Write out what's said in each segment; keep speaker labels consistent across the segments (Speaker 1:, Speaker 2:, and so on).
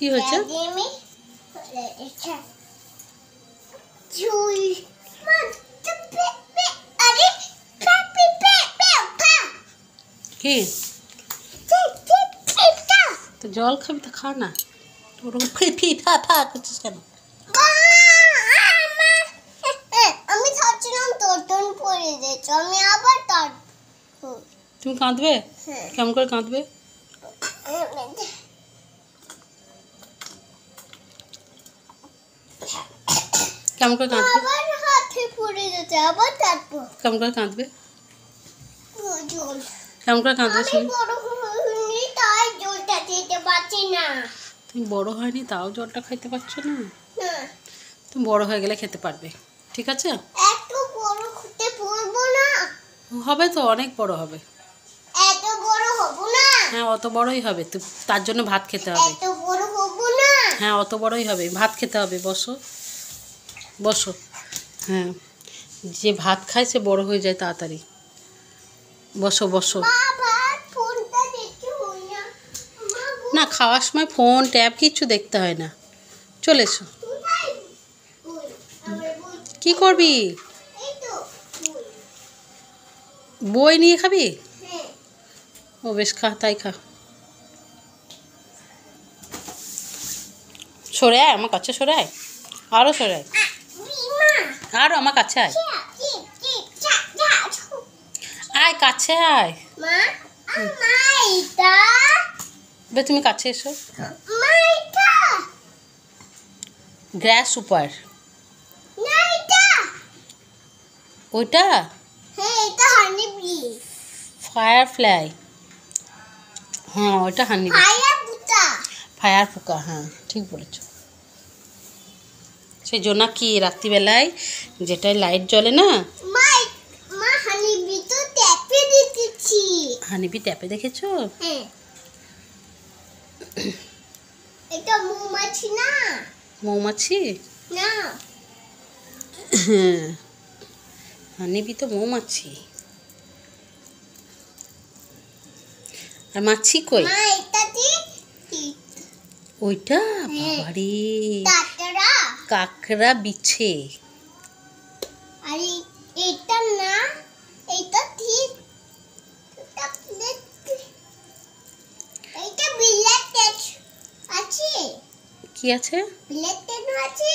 Speaker 1: কি হয়েছে? কি তো জল খাবি তো খা না, তোর ফি ফি ফা ফা করছিস কেন?
Speaker 2: আমি ভাবছিলাম তোর পড়ে যেত, আমি আবার তার।
Speaker 1: তুমি কাঁদবে? কেমন করে কাঁদবে? কেমন করে কাঁদবে?
Speaker 2: আবার হাতে পড়ে যেতে, আবার তারপর
Speaker 1: কেমন করে কাঁদবে?
Speaker 2: জল।
Speaker 1: কেমন করে কাঁদবে?
Speaker 2: আমি বড় হইনি তাই জলটা খেতে পারছি না।
Speaker 1: তুমি বড় হয়নি তাও জলটা খাইতে পারছো না?
Speaker 2: না,
Speaker 1: তুমি বড় হয়ে গেলে খেতে পারবে, ঠিক আছে?
Speaker 2: এত বড় হতে পারবো না।
Speaker 1: হবে তো, অনেক বড় হবে।
Speaker 2: এত বড় হব না।
Speaker 1: হ্যাঁ, অত বড়ই হবে, তো তার জন্য ভাত খেতে হবে।
Speaker 2: এত বড় হব না।
Speaker 1: হ্যাঁ, অত বড়ই হবে, ভাত খেতে হবে। বসো বসো। হ্যাঁ, যে ভাত খায় সে বড় হয়ে যায় তাড়াতাড়ি। বসো বসো।
Speaker 2: বাবা ফোনটা দেখতে হই না।
Speaker 1: না, খাওয়ার সময় ফোন ট্যাব কিচ্ছু দেখতে হয় না। চলে এসো। কি করবি?
Speaker 2: এই তো
Speaker 1: বই নিয়ে খাবি?
Speaker 2: হ্যাঁ।
Speaker 1: ও বেশ, খা, তাই খা। সরে আয় আমার কাছে, সরে আয়, আরও সরে আয়, আরও আমার কাছে আয়, আয় কাছে আয়।
Speaker 2: মা মাইটা
Speaker 1: বে তুমি কাছে এসো।
Speaker 2: মাইটা
Speaker 1: গ্রাস সুপার
Speaker 2: নাইটা।
Speaker 1: ওইটা
Speaker 2: হ্যাঁ, এটা হানি বি।
Speaker 1: ফায়ারফ্লাই। হ্যাঁ, ওইটা হানি
Speaker 2: ফায়ার বুটা।
Speaker 1: ফায়ার পোকা, হ্যাঁ ঠিক বলেছ। সেই জোনাকি রাত্রিবেলায় যেটায় লাইট জ্বলে না,
Speaker 2: মাই মা হানি বি তো ট্যাপে দিতেছি।
Speaker 1: হানিবি ট্যাপে দেখেছো?
Speaker 2: হ্যাঁ, এটা মৌমাছি না।
Speaker 1: মৌমাছি?
Speaker 2: না,
Speaker 1: হ্যাঁ, হানিবি তো মৌমাছি। আর মাছি কই?
Speaker 2: মা এটা দি
Speaker 1: ওইটা বাবারে,
Speaker 2: তাতরা।
Speaker 1: কাকড়া বিছে।
Speaker 2: আর এটা না, এটা ঠিক। এটা প্লেট। এটা বিলেট আছে।
Speaker 1: কি আছে?
Speaker 2: বিলেট আছে।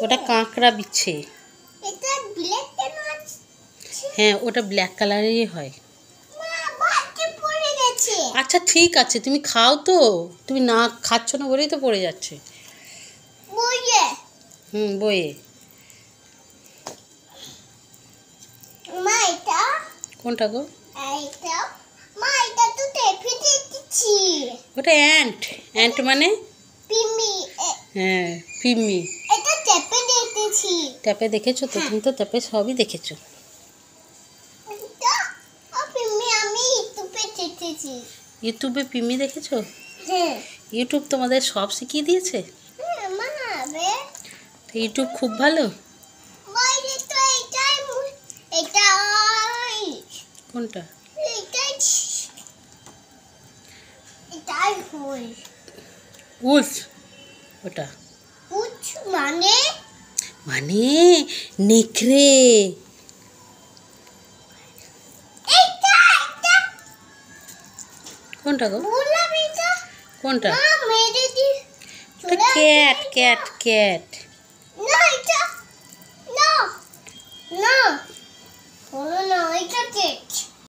Speaker 1: ওটা কাঁকড়া বিছে।
Speaker 2: এটা বিলেট আছে।
Speaker 1: হ্যাঁ, ওটা ব্ল্যাক কালারেরই হয়।
Speaker 2: মা বাকি পড়ে গেছে।
Speaker 1: আচ্ছা ঠিক আছে, তুমি খাও তো, তুমি না খাচ্ছ না বলেই তো পড়ে যাচ্ছে।
Speaker 2: বইয়ে
Speaker 1: বইয়ে।
Speaker 2: মা এটা
Speaker 1: কোনটা গো?
Speaker 2: এটা মা এটা তো টেপে দিচ্ছি।
Speaker 1: ওটা অ্যান্ট। অ্যান্ট মানে?
Speaker 2: পিমি।
Speaker 1: হ্যাঁ, পিম্মি।
Speaker 2: এটা টেপে দিতেছি।
Speaker 1: ট্যাপে দেখেছো তো? তুমি তো ট্যাপে সবই দেখেছো।
Speaker 2: এটা পিমি আমি ইউটিউবে দেখেছি।
Speaker 1: ইউটিউবে পিম্মি দেখেছো?
Speaker 2: হ্যাঁ।
Speaker 1: ইউটিউব তোমাদের সব শিখিয়ে দিয়েছে?
Speaker 2: মা বে
Speaker 1: তো ইউটিউব খুব ভালো।
Speaker 2: বাইরে তো এটা
Speaker 1: কোনটা?
Speaker 2: এটাই এটাই হই।
Speaker 1: উলফ ওটা
Speaker 2: উচ মানে
Speaker 1: মানে নেকড়ে।
Speaker 2: এটা এটা
Speaker 1: কোনটা গো?
Speaker 2: বললাম এটা।
Speaker 1: কোনটা?
Speaker 2: মা মেরে দি।
Speaker 1: ওটা ক্যাট ক্যাট ক্যাট।
Speaker 2: না এটা না না বলো না এটা কেট।